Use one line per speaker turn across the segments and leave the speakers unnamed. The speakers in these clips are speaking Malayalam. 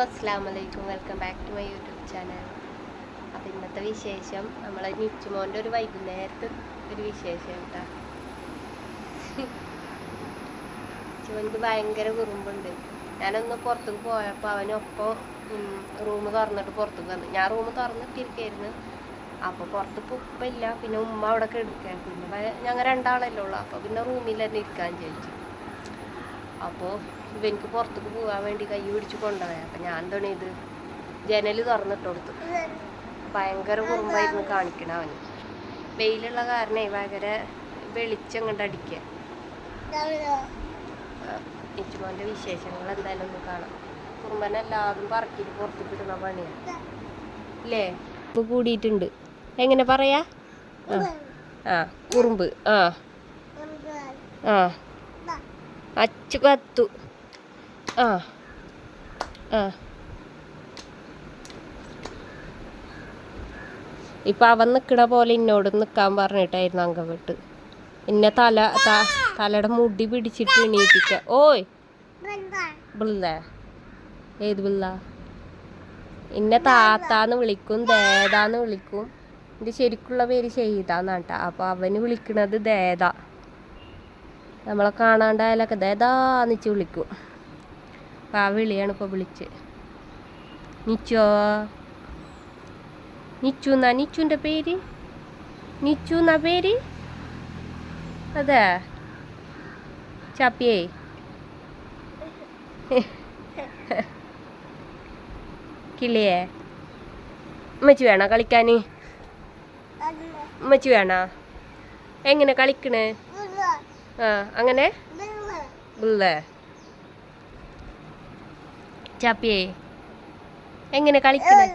അസ്സലാമലൈക്കും, welcome back to my YouTube channel. അപ്പോൾ ഇന്നത്തെ വിശേഷം നമ്മളെ നിച്ചുമോൻ്റെ ഒരു വൈകുന്നേരത്തെ ഒരു വിശേഷം കേട്ടോ. നിച്ചുമോനിക്ക് ഭയങ്കര കുറുമ്പുണ്ട്. ഞാനൊന്ന് പുറത്തേക്ക് പോയപ്പോൾ അവനൊപ്പം റൂം തുറന്നിട്ട് പുറത്തേക്ക് വന്നു. ഞാൻ റൂം തുറന്നിട്ടിരിക്കുകയായിരുന്നു. അപ്പോൾ പുറത്തേക്ക് ഉപ്പില്ല, പിന്നെ ഉമ്മ അവിടെ കിടക്കാൻ, പിന്നെ ഞങ്ങൾ രണ്ടാളല്ലേ ഉള്ളൂ. അപ്പോൾ പിന്നെ റൂമിൽ തന്നെ ഇരിക്കാൻ ചോദിച്ചു. അപ്പോൾ ഇവനിക്ക് പുറത്തേക്ക് പോകാൻ വേണ്ടി കൈ പിടിച്ച് കൊണ്ടുപോയി. അപ്പം ഞാൻ എന്താണ് ഇത് ജനൽ തുറന്നിട്ട് കൊടുത്തു. ഭയങ്കര കുറുമ്പായിരുന്നു കാണിക്കണം അവന്. വെയിലുള്ള കാരണേ ഭയങ്കര വെളിച്ചം കണ്ട് അടിക്കുക. നിച്ചുമോൻ്റെ വിശേഷങ്ങൾ എന്തായാലും ഒന്ന് കാണാം. കുറുമ്പനെല്ലാതും പറക്കിയിട്ട് പുറത്തേക്ക് ഇടുന്ന പണിയാണ് അല്ലേ. ഇപ്പം കൂടിയിട്ടുണ്ട്. എങ്ങനെ പറയാ? ആ കുറുമ്പ്. ആ ആ അച്ചു കത്തു. ആ ആ ഇപ്പം അവൻ നിൽക്കണ പോലെ എന്നോട് നിൽക്കാൻ പറഞ്ഞിട്ടായിരുന്നു അങ്കവിട്ട്. എന്നെ തലയുടെ മുടി പിടിച്ചിട്ട് എണീപ്പിക്ക. ഓയ് ബിള്ള, ഏത് ബിള്ള? എന്നെ താത്താന്ന് വിളിക്കും, ദേദാന്ന് വിളിക്കും. എൻ്റെ ശരിക്കുള്ള പേര് ഷെയ്താന്നാണ് കേട്ടോ. അപ്പോൾ അവന് വിളിക്കണത് ദേദ. നമ്മളെ കാണാണ്ടായാലൊക്കെ ദേദാന്നിച്ച് വിളിക്കും. അപ്പം ആ വിളിയാണ് ഇപ്പോൾ വിളിച്ച്. നിച്ചോ, നിച്ചു എന്നാ നിച്ചുൻ്റെ പേര്? നിച്ചു എന്നാ പേര്? അതെ ചാപ്പിയേ. കിളിയേ, ഉമ്മച്ചി വേണോ കളിക്കാൻ? ഉമ്മച്ചി വേണോ? എങ്ങനെ കളിക്കണേ? ആ അങ്ങനെ ബിള്ളേ. ചാപ്പിയേ എങ്ങനെ കളിക്കണേ?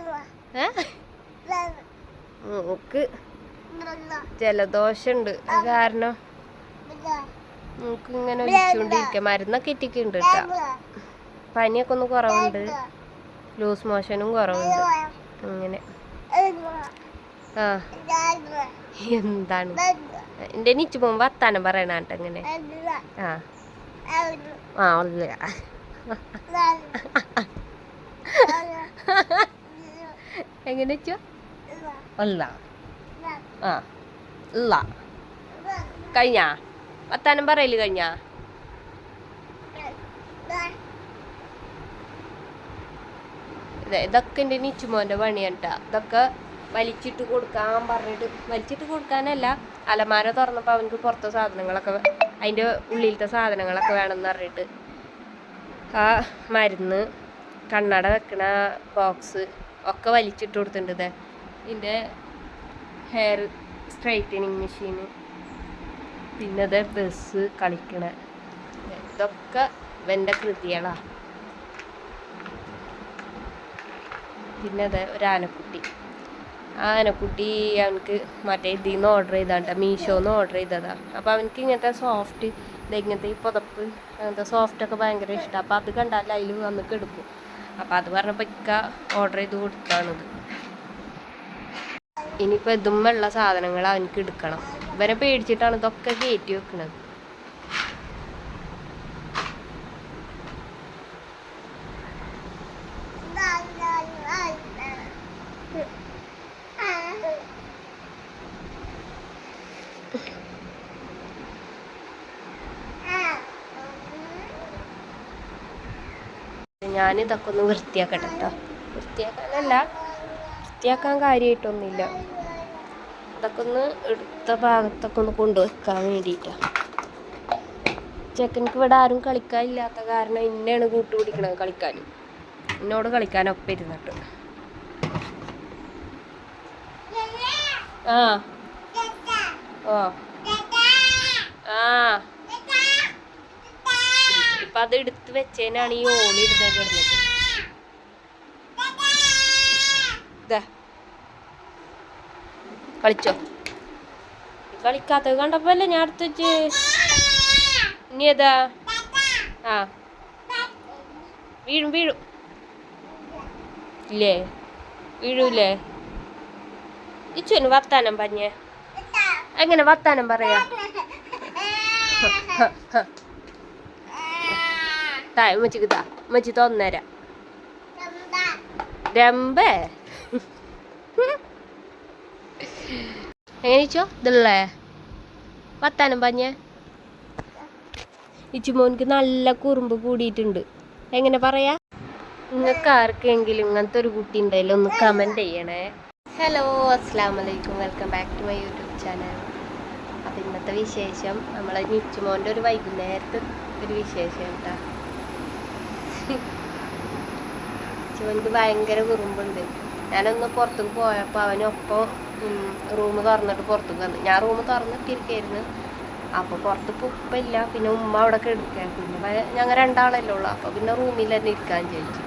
നമുക്ക് ജലദോഷമുണ്ട്, കാരണം നമുക്ക് ഇങ്ങനെ ഒലിച്ചുകൊണ്ടിരിക്കുക. മരുന്നൊക്കെ ഇറ്റിക്കുണ്ട് കേട്ടോ. പനിയൊക്കെ ഒന്ന് കുറവുണ്ട്, ലൂസ് മോഷനും കുറവുണ്ട്. അങ്ങനെ ആ എന്താണ് എൻ്റെ നിച്ചു പോകുമ്പോൾ വർത്താനം പറയണാട്ടോ ഇങ്ങനെ. ആ ആ ഉള്ള എങ്ങനെ വെച്ചോ ഉള്ള ആ ഉള്ള കഴിഞ്ഞാ വർത്താനം പറയല് കഴിഞ്ഞാ? ഇതൊക്കെ എൻ്റെ നിച്ചുമോൻ്റെ പണിയാണ് കേട്ടോ. ഇതൊക്കെ വലിച്ചിട്ട് കൊടുക്കാൻ പറഞ്ഞിട്ട്, വലിച്ചിട്ട് കൊടുക്കാനല്ല, അലമാര തുറന്നപ്പോൾ അവനക്ക് പുറത്തെ സാധനങ്ങളൊക്കെ, അതിൻ്റെ ഉള്ളിലത്തെ സാധനങ്ങളൊക്കെ വേണമെന്ന് പറഞ്ഞിട്ട് ആ മരുന്ന്, കണ്ണട വെക്കണ ബോക്സ് ഒക്കെ വലിച്ചിട്ട് കൊടുത്തിട്ടുണ്ട്. ഇതിൻ്റെ ഹെയർ സ്ട്രൈറ്റനിങ് മെഷീന്, പിന്നെ അത് ബസ് കളിക്കണ, ഇതൊക്കെ ഇവൻ്റെ കൃതികളാണ്. പിന്നെ അത് ഒരു ആനക്കുട്ടി. ആ ആനക്കുട്ടി അവനക്ക് മറ്റേ ഇതിൽ നിന്ന് ഓർഡർ ചെയ്താണ്ട, മീഷോന്ന് ഓർഡർ ചെയ്തതാണ്. അപ്പോൾ അവനക്ക് ഇങ്ങനത്തെ സോഫ്റ്റ്, ഇങ്ങനത്തെ ഈ പുതപ്പ്, അങ്ങനത്തെ സോഫ്റ്റൊക്കെ ഭയങ്കര ഇഷ്ടമാണ്. അപ്പോൾ അത് കണ്ടാൽ അതിൽ വന്ന് കിടക്കും. അപ്പോൾ അത് പറഞ്ഞപ്പോൾ ഇക്ക ഓർഡർ ചെയ്ത് കൊടുത്താണിത്. ഇനിയിപ്പോൾ ഇതുമുള്ള സാധനങ്ങൾ അവനക്ക് എടുക്കണം. ഇവരെ പേടിച്ചിട്ടാണ് ഇതൊക്കെ കയറ്റി വെക്കുന്നത്. ഞാനിതൊക്കെ ഒന്ന് വൃത്തിയാക്കട്ടെ കേട്ടോ. വൃത്തിയാക്കാൻ കാര്യമായിട്ടൊന്നുമില്ല. ഇതൊക്കെ ഒന്ന് എടുത്ത ഭാഗത്തൊക്കെ ഒന്ന് കൊണ്ടുവെക്കാൻ വേണ്ടിയിട്ടാണ്. ചെക്കനക്ക് ഇവിടെ ആരും കളിക്കാനില്ലാത്ത കാരണം എന്നെയാണ് കൂട്ടുപിടിക്കണത് കളിക്കാൻ. എന്നോട് കളിക്കാനൊപ്പം ഇരുന്നിട്ട്. ആ ഓ ആ ഇപ്പം അത് എടുത്ത് വെച്ചതിനാണ് ഈ ഓണി ഇടുന്നത് കിടന്നിട്ട്. കളിച്ചോ? കളിക്കാത്തത് കണ്ടപ്പോ അല്ലേ ഞാൻ അടുത്ത് വെച്ച്. ഇനി ഏതാ? ആ വീഴും ഇല്ലേ? വീഴൂലേ? ഇച്ചുവിന് വർത്താനം പറഞ്ഞേ. എങ്ങനെ വർത്താനം പറയാ? ഉമ്മച്ചിക്ക് താ, ഉമ്മച്ചി തോന്നേരാ. രമ്പേ എങ്ങനെ ചോദിച്ചോ ഇതല്ലേ വർത്താനം പറഞ്ഞേ. ഇച്ചുമോൻക്ക് നല്ല കുറുമ്പ് കൂടിയിട്ടുണ്ട്. എങ്ങനെ പറയാ? നിങ്ങൾക്ക് ആർക്കെങ്കിലും ഇങ്ങനത്തെ ഒരു കുട്ടി ഉണ്ടായാലും ഒന്ന് കമൻറ്റ് ചെയ്യണേ. ഹലോ, അസ്സാം വലൈക്കും, welcome back to my YouTube channel. അപ്പം ഇന്നത്തെ വിശേഷം നമ്മളെ നിച്ചുമോൻ്റെ ഒരു വൈകുന്നേരത്തെ ഒരു വിശേഷം കേട്ടോ. നിച്ചുമോൻക്ക് ഭയങ്കര കുറുമ്പുണ്ട്. ഞാനൊന്ന് പുറത്തേക്ക് പോയപ്പോൾ അവനൊപ്പം റൂം തുറന്നിട്ട് പുറത്തേക്ക് വന്നു. ഞാൻ റൂം തുറന്നിട്ടിരിക്കായിരുന്നു. അപ്പോൾ പുറത്ത് ഉപ്പില്ല, പിന്നെ ഉമ്മ അവിടെ കിടക്കുക. പിന്നെ ഞങ്ങൾ രണ്ടാളല്ലേ ഉള്ളൂ. അപ്പോൾ പിന്നെ റൂമിൽ തന്നെ ഇരിക്കാൻ ചോദിച്ചു.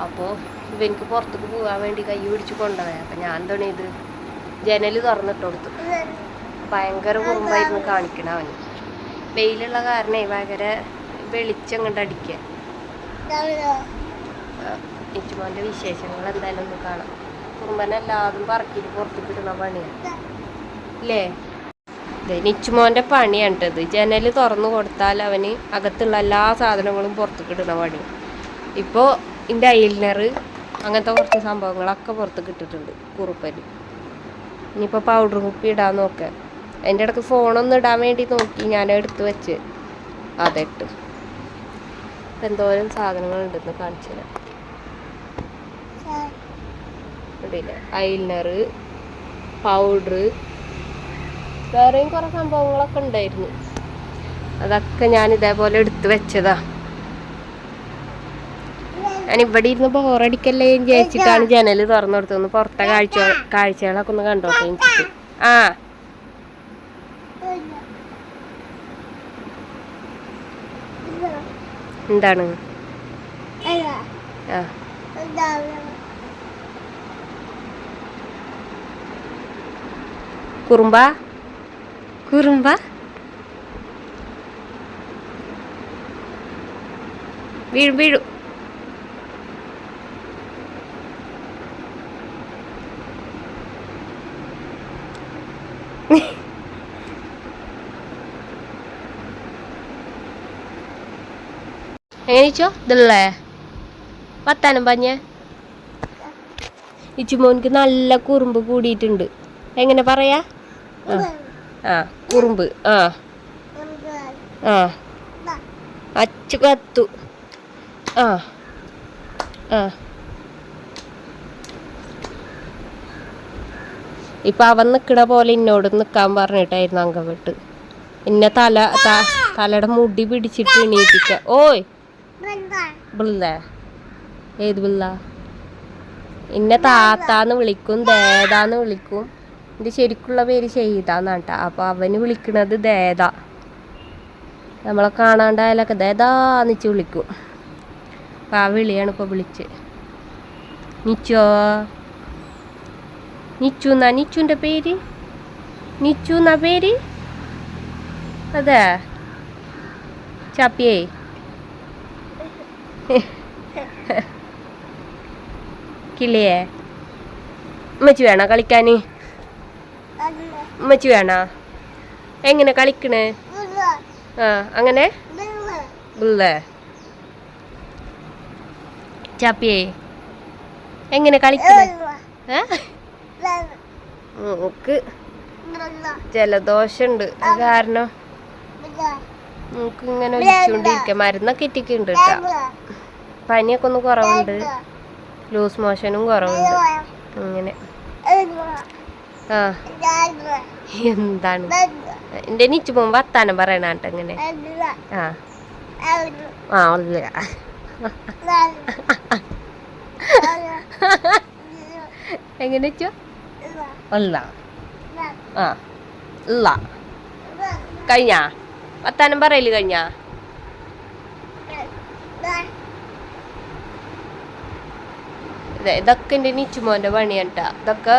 അപ്പോൾ ഇവനിക്ക് പുറത്തേക്ക് പോകാൻ വേണ്ടി കൈ പിടിച്ച് കൊണ്ടുപോയി. അപ്പം ഞാൻ എന്താണ് ഇത് ജനൽ തുറന്നിട്ട് കൊടുത്തു. ഭയങ്കര കുറുമ്പായിരുന്നു കാണിക്കണം അവന്. വെയിലുള്ള കാരണേ ഭയങ്കര വെളിച്ചം കണ്ട് അടിക്കുക. നിച്ചുമോൻ്റെ വിശേഷങ്ങൾ എന്തായാലും ഒന്ന് കാണാം. കുറുമ്പനെല്ലാതും പറക്കിയിട്ട് പുറത്തേക്ക് ഇടുന്ന പണിയാണ് അല്ലേ? നിച്ചുമോൻ്റെ പണിയാണ് കേട്ടത്. ജനൽ തുറന്നു കൊടുത്താൽ അവന് അകത്തുള്ള എല്ലാ സാധനങ്ങളും പുറത്തേക്ക് ഇടുന്ന പണി. ഇപ്പോൾ എൻ്റെ ഐലൈനർ അങ്ങനത്തെ കുറച്ച് സംഭവങ്ങളൊക്കെ പുറത്തേക്ക് ഇട്ടിട്ടുണ്ട് കുറുപ്പന്. ഇനിയിപ്പോൾ പൗഡർ കുപ്പി ഇടാൻ നോക്കാം. അതിൻ്റെ ഇടയ്ക്ക് ഫോണൊന്നും ഇടാൻ വേണ്ടി നോക്കി, ഞാൻ എടുത്ത് വെച്ച് അതിട്ട്. എന്തോരം സാധനങ്ങളുണ്ടെന്ന് കാണിച്ചു തരാം. ഇടില്ല ഐലൈനർ, പൗഡർ, വേറെയും കുറേ സംഭവങ്ങളൊക്കെ ഉണ്ടായിരുന്നു. അതൊക്കെ ഞാൻ ഇതേപോലെ എടുത്ത് വെച്ചതാ. ഞാൻ ഇവിടെ ഇരുന്ന് ബോറടിക്കല്ലേ വിചാരിച്ചിട്ടാണ് ജനൽ തുറന്നു കൊടുത്തത്. പുറത്തെ കാഴ്ചകളൊക്കെ ഒന്ന് കണ്ടോട്ടെ എനിക്ക്. ആ എന്താണ്? ആ കുറുമ്പ കുറുമ്പ വീഴും വീഴും. എങ്ങനെച്ചോ ഇതല്ലേ വർത്താനം പറഞ്ഞേ. ഇച്ചുമോൻക്ക് നല്ല കുറുമ്പ് കൂടിയിട്ടുണ്ട്. എങ്ങനെ പറയാ? ആ കുറുമ്പ്. ആ ആ അച്ചു കത്തു. ആ ആ ഇപ്പം അവൻ നിൽക്കണ പോലെ എന്നോട് നിൽക്കാൻ പറഞ്ഞിട്ടായിരുന്നു അങ്കവിട്ട്. എന്നെ തലയുടെ മുടി പിടിച്ചിട്ട് എണീപ്പിക്ക. ഓയ് ബിള്ള ഏത് ബിള്ള? എന്നെ താത്താന്ന് വിളിക്കും, ദേദാന്ന് വിളിക്കും. എൻ്റെ ശരിക്കുള്ള പേര് ഷെയ്താന്നാണ് കേട്ടോ. അപ്പോൾ അവന് വിളിക്കണത് ദേദ. നമ്മളെ കാണാണ്ടായാലൊക്കെ ദേദാന്നിച്ച് വിളിക്കും. അപ്പം ആ വിളിയാണ് ഇപ്പോൾ വിളിച്ച്. നിച്ചോ നിച്ചു എന്നാ നിച്ചുൻ്റെ പേര്? നിച്ചു എന്നാ പേര്? അതെ ചാപ്പിയേ. കിളിയേ ഉമ്മച്ചി വേണോ കളിക്കാൻ? ഉമ്മച്ചി വേണോ? എങ്ങനെ കളിക്കണേ? ആ അങ്ങനെ ബുള്ളേ ചാപ്പിയേ എങ്ങനെ കളിക്കണേ? നമുക്ക് ജലദോഷമുണ്ട്. കാരണം നമുക്ക് ഇങ്ങനെ ഒഴിച്ചുകൊണ്ടിരിക്കുക. മരുന്നൊക്കെ ഇറ്റിക്കുണ്ട് കേട്ടോ. പനിയൊക്കെ ഒന്ന് കുറവുണ്ട്, ലൂസ് മോഷനും കുറവുണ്ട്. അങ്ങനെ ആ എന്താണ് എൻ്റെ നിച്ചു പോകുമ്പോൾ വർത്താനം പറയണ കേട്ടോ. ഇങ്ങനെ ആ ആ ഇല്ല എങ്ങനെ വെച്ചോ? അല്ല ആ ഇല്ല കഴിഞ്ഞാ വർത്താനം പറയല് കഴിഞ്ഞാ? ഇതൊക്കെ എൻ്റെ നിച്ചുമോൻ്റെ പണിയാണ് കേട്ടോ. ഇതൊക്കെ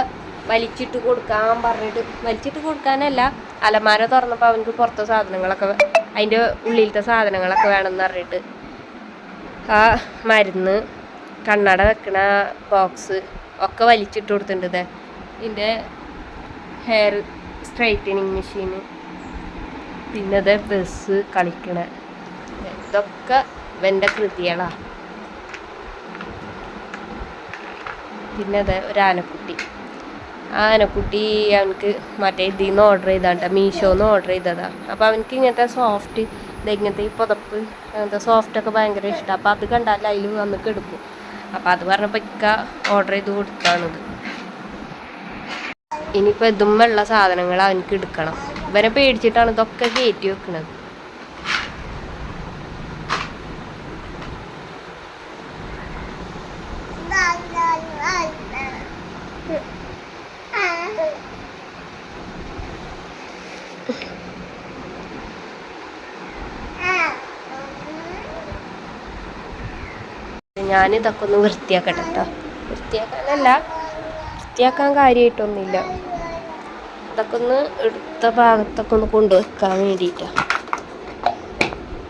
വലിച്ചിട്ട് കൊടുക്കാൻ പറഞ്ഞിട്ട്, വലിച്ചിട്ട് കൊടുക്കാനല്ല, അലമാര തുറന്നപ്പോൾ അവനക്ക് പുറത്തെ സാധനങ്ങളൊക്കെ, അതിൻ്റെ ഉള്ളിലത്തെ സാധനങ്ങളൊക്കെ വേണമെന്ന് പറഞ്ഞിട്ട് ആ മരുന്ന്, കണ്ണട വെക്കണ ബോക്സ് ഒക്കെ വലിച്ചിട്ട് കൊടുത്തിട്ടുണ്ട്. ഇതിൻ്റെ ഹെയർ സ്ട്രൈറ്റനിങ് മെഷീന്, പിന്നെ അത് ബസ് കളിക്കണ, ഇതൊക്കെ ഇവൻ്റെ കൃതികളാണ്. പിന്നെ അതെ ഒരു ആനക്കുട്ടി. ആ ആനക്കുട്ടി അവനക്ക് മറ്റേ ഇതിൽ നിന്ന് ഓർഡർ ചെയ്താണ്ട, മീഷോന്ന് ഓർഡർ ചെയ്തതാ. അപ്പോൾ അവനക്ക് ഇങ്ങനത്തെ സോഫ്റ്റ് ഇങ്ങനത്തെ ഈ പുതപ്പ് അങ്ങനത്തെ സോഫ്റ്റൊക്കെ ഭയങ്കര ഇഷ്ടമാണ്. അപ്പോൾ അത് കണ്ടാൽ അതിൽ വന്ന് കിടക്കും. അപ്പോൾ അത് പറഞ്ഞപ്പോൾ ഇക്ക ഓർഡർ ചെയ്ത് കൊടുത്താണിത്. ഇനിയിപ്പോൾ ഇതുമുള്ള സാധനങ്ങൾ അവനക്ക് എടുക്കണം. ഇവനെ പേടിച്ചിട്ടാണ് ഇതൊക്കെ കയറ്റി വെക്കണത്. ഞാനിതൊക്കെ ഒന്ന് വൃത്തിയാക്കട്ടെ കേട്ടോ. വൃത്തിയാക്കാൻ കാര്യമായിട്ടൊന്നുമില്ല. ഇതൊക്കെ ഒന്ന് എടുത്ത ഭാഗത്തൊക്കെ ഒന്ന് കൊണ്ടുവെക്കാൻ വേണ്ടിയിട്ടാണ്.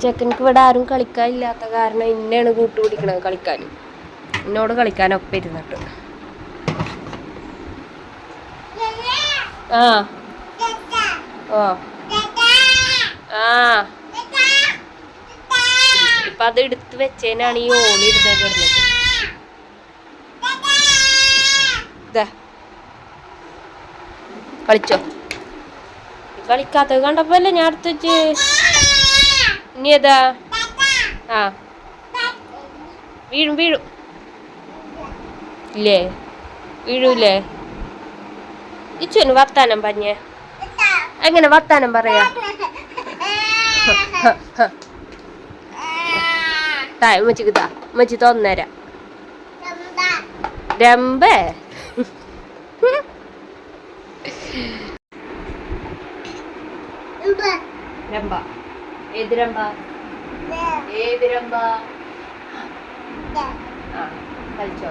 ചെക്കൻക്ക് ഇവിടെ ആരും കളിക്കാനില്ലാത്ത കാരണം എന്നെയാണ് കൂട്ടുപിടിക്കണത് കളിക്കാൻ. എന്നോട് കളിക്കാനൊപ്പം ഇരുന്നിട്ട്. ആ ഓ ആ ഇപ്പം അത് എടുത്ത് വെച്ചതിനാണ് ഈ ഓളി ഇരുന്ന് കിടന്നത്. ഇതാ കളിച്ചോ. കളിക്കാത്തത് കണ്ടപ്പോ അല്ലേ ഞാൻ എടുത്ത് വെച്ച്. ഇനി ഏതാ? ആ വീഴും ഇല്ലേ? വീഴൂലേ? ഇച്ചൊന്ന് വർത്താനം പറഞ്ഞേ. എങ്ങനെ വർത്താനം പറയാ? ഉമ്മച്ചിക്ക് താ, ഉമ്മച്ചി തോന്നേരാ. രമ്പേ രമ്പ ഏത് രമ്പ? ഏത് രമ്പ? ആ കളിച്ചോ.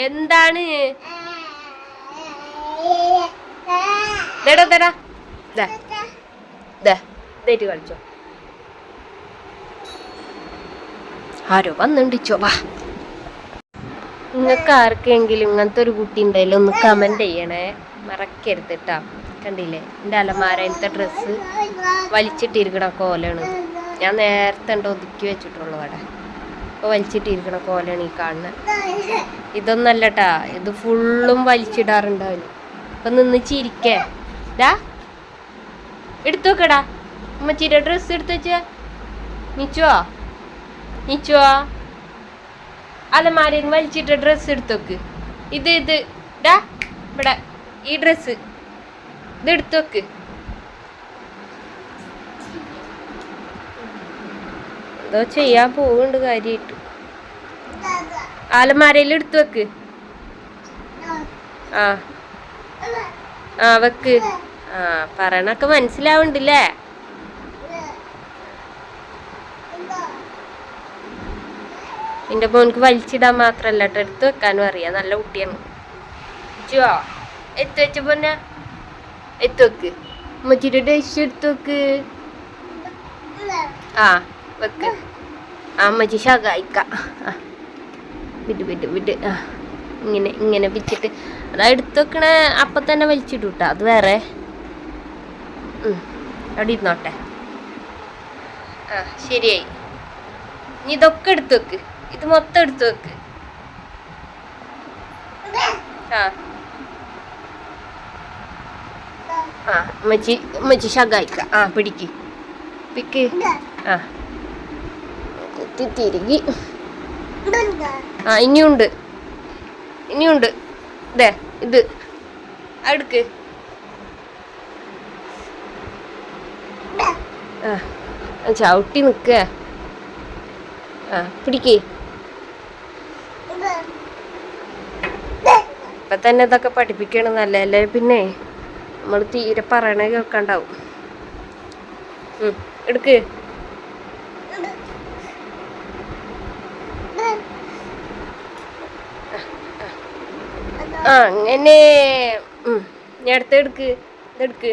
എന്താണ്? കളിച്ചോ. ആരോ വന്നിണ്ടിച്ചോ. വാ, നിങ്ങൾക്ക് ആർക്കെങ്കിലും ഇങ്ങനത്തെ ഒരു കുട്ടി ഉണ്ടായാലും ഒന്ന് കമന്റ് ചെയ്യണേ, മറക്കരുത് കേട്ടാ. കണ്ടില്ലേ എൻ്റെ അലമാരയിലത്തെ ഡ്രസ്സ് വലിച്ചിട്ടിരിക്കണ കോലാണ്. ഞാൻ നേരത്തെ ഉണ്ട് ഒതുക്കി വെച്ചിട്ടുള്ളൂ അവിടെ. ഇപ്പോൾ വലിച്ചിട്ടിരിക്കണ കോലാണ് ഈ കാണുന്നത്. ഇതൊന്നല്ല കേട്ടാ, ഇത് ഫുള്ളും വലിച്ചിടാറുണ്ട് അവന്. ഇപ്പം നിന്ന് ചിരിക്കേ. ഡാ എടുത്തു വെക്കടാ. ഉമ്മച്ചിയുടെ ഡ്രസ്സ് എടുത്തു വെച്ച നിച്ചുവാ അലമാരയിൽ വലിച്ചിട്ട ഡ്രസ്സ് എടുത്തു വെക്ക്. ഇത് ഡാ ഇവിടെ ഈ ഡ്രസ്സ് ഇത് എടുത്തു വെക്ക്. എന്തോ ചെയ്യാൻ പോവുന്നുണ്ട് കാര്യമായിട്ട്. അലമാരയിൽ എടുത്തു വെക്ക്. ആ വെക്ക്. ആ പറയണൊക്കെ മനസ്സിലാവുന്നുണ്ടല്ലേ? എൻ്റെ മോനക്ക് വലിച്ചിടാൻ മാത്രല്ല കേട്ടോ, എടുത്ത് വെക്കാനും അറിയാം. നല്ല കുട്ടിയാണ്. ചുവോ എത്ത് വെച്ച പൊന്നെ എത്ത് വെക്ക്. ഉമ്മച്ചിയുടെ ഡ്രസ്സ് എടുത്ത് വെക്ക്. ആ വെക്ക്. ആ ഉമ്മച്ചി ശകായിക്ക. ആ വിട്ട് ആ ഇങ്ങനെ വെച്ചിട്ട് അതാ എടുത്ത് വെക്കണ. അപ്പം തന്നെ വലിച്ചിട്ടു കേട്ടോ, അത് വേറെ. അവിടെ ഇരുന്നോട്ടെ. ആ ശരിയായി. ഇനി ഇതൊക്കെ എടുത്തു വെക്ക്. ഇത് മൊത്തം എടുത്തു വെക്ക്. ആ ഉമ്മച്ചി ശകായിക്ക. ആ പിടിക്ക്. ആ കുത്തി തിരികി. ആ ഇനിയുണ്ട് ഇത് അടുക്ക്. ആ ചവിട്ടി നിൽക്ക. ആ പിടിക്ക്. ഇപ്പം തന്നെ ഇതൊക്കെ പഠിപ്പിക്കണം നല്ലതല്ലേ. പിന്നെ നമ്മൾ തീരെ പറയണ കേൾക്കണ്ടാവും. എടുക്ക്. അങ്ങനെ ഞാൻ എടുക്ക് ഇതെടുക്ക്.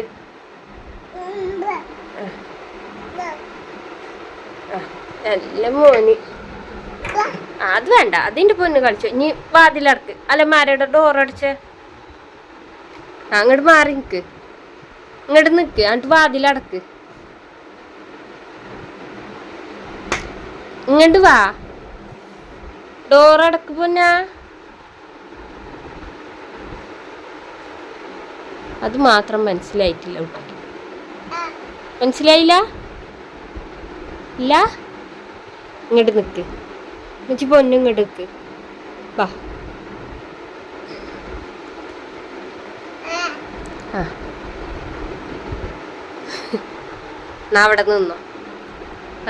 നല്ല മോന്. അത് വേണ്ട, അതിന്റെ പൊന്ന് കളിച്ചു. ഇനി വാതിലടക്ക്. അലമാരയുടെ ഡോറടിച്ച് അങ്ങോട്ട് മാറി നിക്ക്, ഇങ്ങോട്ട് നിക്ക്. എന്നിട്ട് വാതിലടക്ക്. ഇങ്ങോട്ട് വാ, ഡോറടക്ക് പൊന്നാ. അത് മാത്രം മനസ്സിലായിട്ടില്ല കുട്ടിക്ക്. മനസ്സിലായില്ല? ഇല്ല, ഇങ്ങോട്ട് നിക്ക്. എന്നുവെച്ച് പൊന്നും ഇങ്ങോട്ട് നിക്ക്. വാ. എന്നാ അവിടെ നിന്നോ.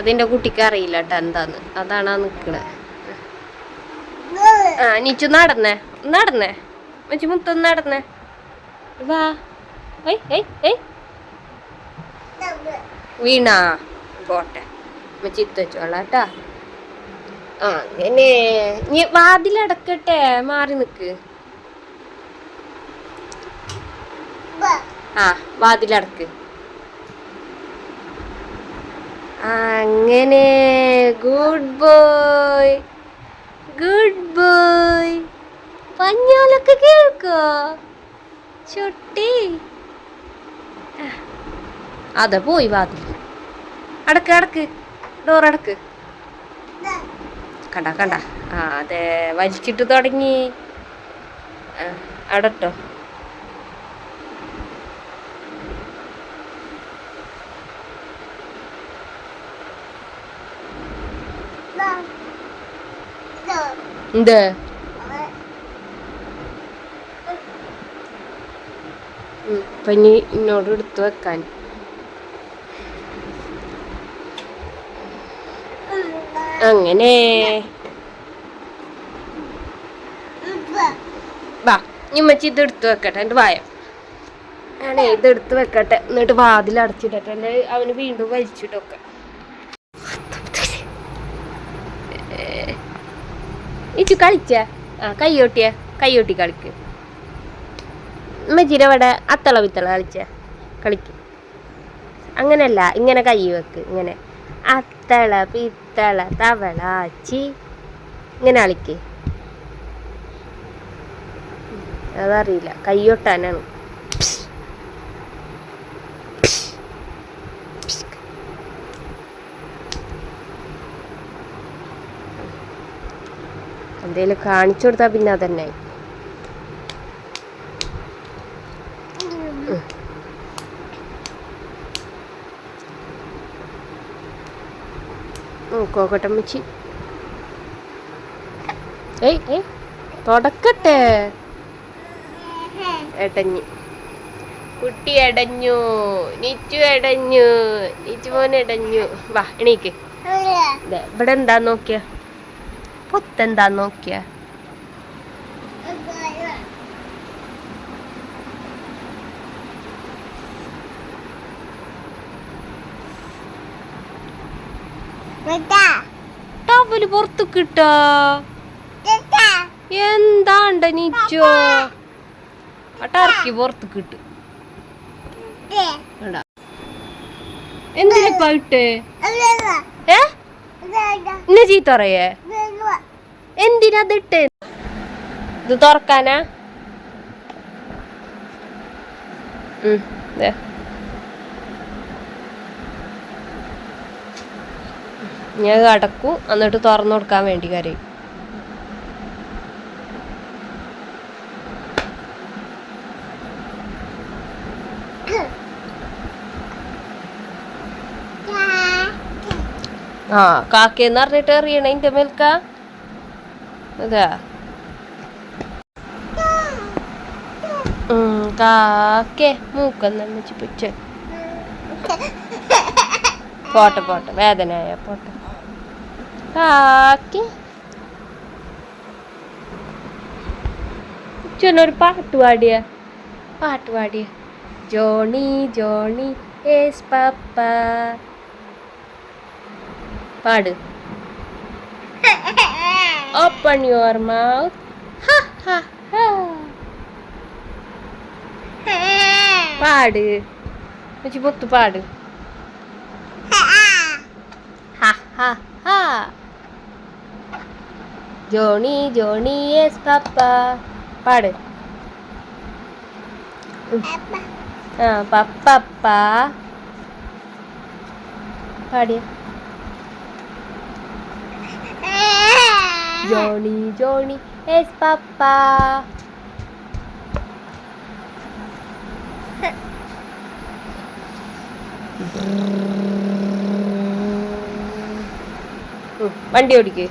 അതിൻ്റെ കുട്ടിക്ക് അറിയില്ല കേട്ടോ എന്താന്ന്. അതാണ് ആ നിക്കണേ. നീച്ചു നടന്നേ, നടന്നേ. മച്ചി മുത്തൊന്ന് നടന്നേ. വാ. വീണാ പോട്ടെ, മച്ചിത്ത് വെച്ചോളാട്ടാ. അങ്ങനെ നീ വാതിലടക്കട്ടെ, മാറി നിക്ക്. വാതിലടക്ക്. അങ്ങനെ ഗുഡ് ബോയ്, ഗുഡ് ബോയ്. പറഞ്ഞാലൊക്കെ കേൾക്കോ ചുട്ടി? അതെ പോയി വാതിൽ അടക്ക്, അടക്ക്, ഡോറടക്ക്. കണ്ട കണ്ട, അതെ വലിച്ചിട്ട് തുടങ്ങി. അടട്ടോ. എന്ത് ഇപ്പൊ ഇനി എന്നോട് എടുത്തു വെക്കാൻ. അങ്ങനെ വാ, ഇമ്മച്ചി ഇത് എടുത്തു വെക്കട്ടെ. എൻ്റെ വായ ഞാനേ ഇതെടുത്ത് വെക്കട്ടെ, എന്നിട്ട് വാതിൽ അടച്ചിടട്ടെ. അല്ലെ അവന് വീണ്ടും വലിച്ചിട്ടൊക്കെ. ഇച്ചു കളിച്ച കയ്യോട്ടിയ, കയ്യോട്ടി കളിക്ക്. ഉമ്മച്ചിയുടെ അവിടെ അത്തള വിത്തള കളിക്ക്. അങ്ങനല്ല, ഇങ്ങനെ കൈ വെക്ക്. ഇങ്ങനെ അത്തള പിത്തള തവള ചി, ഇങ്ങനെ കളിക്ക്. അതറിയില്ല, കയ്യൊട്ടാനാണ്. എന്തേലും കാണിച്ചു കൊടുത്താൽ പിന്നെ അതന്നെ. നോക്കോട്ടെ അമ്മച്ചി. തുടക്കട്ടെ. എടഞ്ഞു കുട്ടി, എടഞ്ഞു. നീച്ചു എടഞ്ഞു, നീച്ചു മോനെ എടഞ്ഞു. വാ എണീക്ക്. ഇവിടെ എന്താ നോക്കിയ, പൊത്തെന്താ നോക്കിയ. ടവല് പുറത്ത് കിട്ടാ എന്താണ്ട നീച്ചോ. ടർക്കി പുറത്ത് കിട്ടും. എന്തിനാ ഇട്ടേ? എന്നെ ചീത്ത പറയേ? എന്തിനാ ഇതിട്ട്? ഇത് തുറക്കാനാ? ഞാൻ അടക്കും, എന്നിട്ട് തുറന്നു കൊടുക്കാൻ വേണ്ടി കരയും. കാക്കയെന്ന് പറഞ്ഞിട്ട് എറിയണ എന്റെ മേൽക്ക. അതാ കാക്കേ മൂക്കെന്ന് വെച്ച് പിച്ച. പോട്ടെ പോട്ടെ, വേദനയായ പോട്ടെ. കാക്കി ചൊന്നൊരു പാട്ട് പാടിയ ജോണി ജോണി ഏസ് പപ്പ. പാട്. Open your mouth. പാട് വെച്ച് പൊത്തു പാട്. ജോണി ജോണി യെസ് പപ്പ പാട്. ആ പപ്പ പാടിയ. Johnny Johnny yes papa. വണ്ടി ഓടിക്ക്.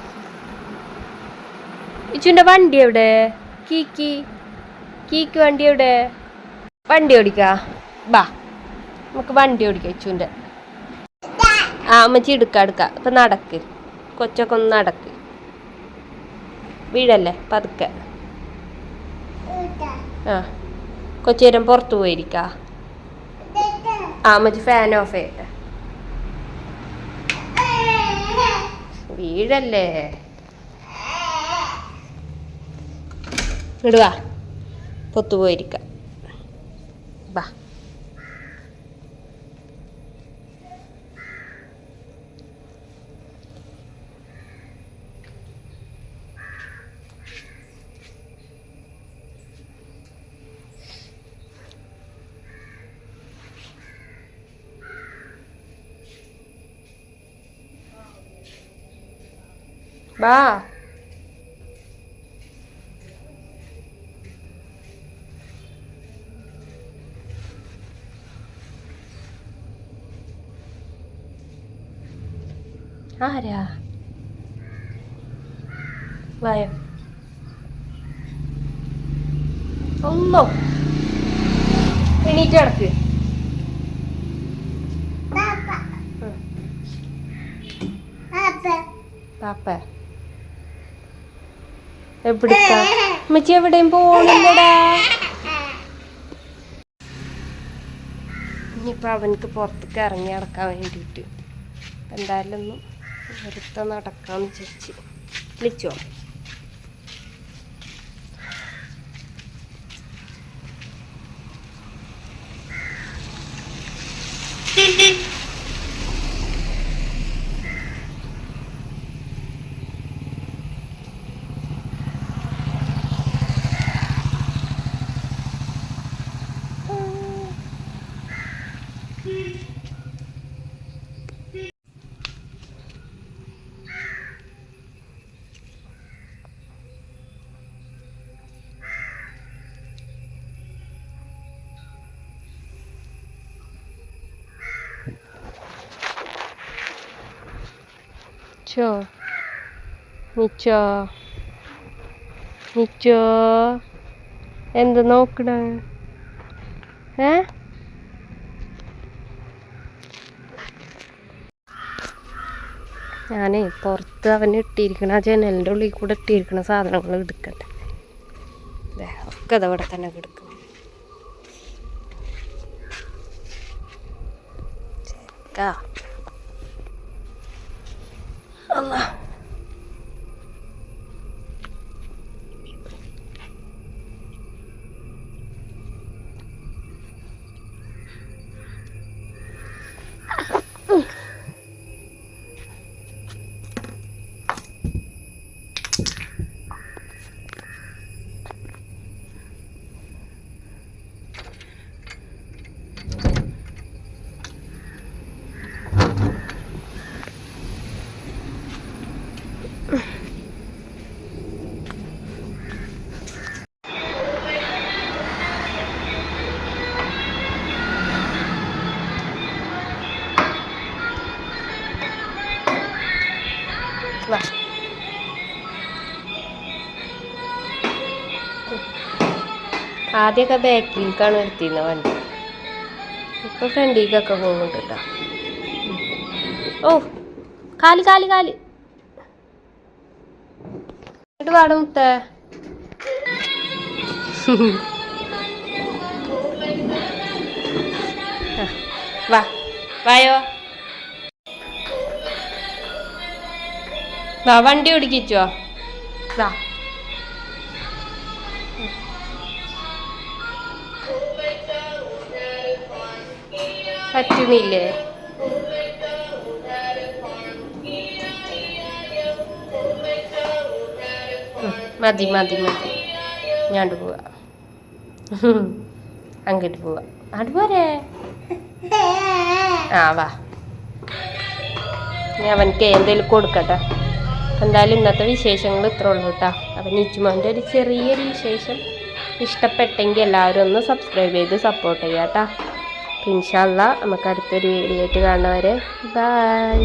ഇച്ചുൻ്റെ വണ്ടി എവിടെ? കീക്ക് വണ്ടി എവിടെ? വണ്ടി ഓടിക്കാ ബാ, നമുക്ക് വണ്ടി ഓടിക്കാം ഇച്ചുൻ്റെ. ആ അമ്മച്ചി എടുക്കാം. ഇപ്പം നടക്ക്, കൊച്ചൊക്കെ ഒന്ന് നടക്ക്, വീഴല്ലേ പതുക്കെ. ആ കൊച്ചേരം പുറത്ത് പോയിരിക്കാ. ആ അമ്മച്ചി ഫാൻ ഓഫ് ചെയ്യട്ടെ. വീഴല്ലേ, ഇടുക പൊത്തു പോയിരിക്കാം ബാ. ബാ ആരാ വായോ ഒന്നോ എണീറ്റ് കിടക്ക്. പാപ്പ എവിടുക്കാ? അമ്മച്ചി എവിടെയും പോണില്ലടാ. ഇനിയിപ്പോൾ അവനക്ക് പുറത്തേക്ക് ഇറങ്ങി നടക്കാൻ വേണ്ടിയിട്ട് എന്തായാലും ഒന്ന് വെറുതെ നടക്കാമെന്ന് വിചാരിച്ച് വിളിച്ചോ. നിച്ചോ എന്ത് നോക്കണ? ഞാനേ പുറത്ത് അവന് ഇട്ടിരിക്കണ ജനലിൻ്റെ ഉള്ളിൽ കൂടെ ഇട്ടിരിക്കണ സാധനങ്ങൾ എടുക്കട്ടെ. ഒക്കെ അതവിടെ തന്നെ കിടക്കും. അല്ലാ ആദ്യമൊക്കെ ബാക്കിലേക്കാണ് എടുത്തിരുന്ന വണ്ടി, ഇപ്പൊ ഫ്രണ്ടിലേക്കൊക്കെ പോകുന്നുണ്ട് കേട്ടോ. ഓ കാല് കാല് കാല് എന്നിട്ട് പാടും മുത്തേ. വാ വായോ വാ, വണ്ടി ഓടിക്കോ വാ. പറ്റുന്നില്ലേ? മതി മതി മതി, ഞാണ്ട് പോവാ, അങ്ങോട്ട് പോവാ. അങ്ങോട്ട് പോരേ? ആ വാ, ഞാൻ അവനക്ക് എന്തെങ്കിലും കൊടുക്കട്ടെ. എന്തായാലും ഇന്നത്തെ വിശേഷങ്ങൾ ഇത്ര ഉള്ളൂ കേട്ടോ. അപ്പം നിച്ചുമോൻ്റെ ഒരു ചെറിയൊരു വിശേഷം ഇഷ്ടപ്പെട്ടെങ്കിൽ എല്ലാവരും ഒന്ന് സബ്സ്ക്രൈബ് ചെയ്ത് സപ്പോർട്ട് ചെയ്യാം കേട്ടോ. ഇൻഷാ അല്ലാഹ് നമുക്ക് അടുത്തൊരു വീഡിയോ ആയിട്ട് കാണുന്നവരെ ബൈ.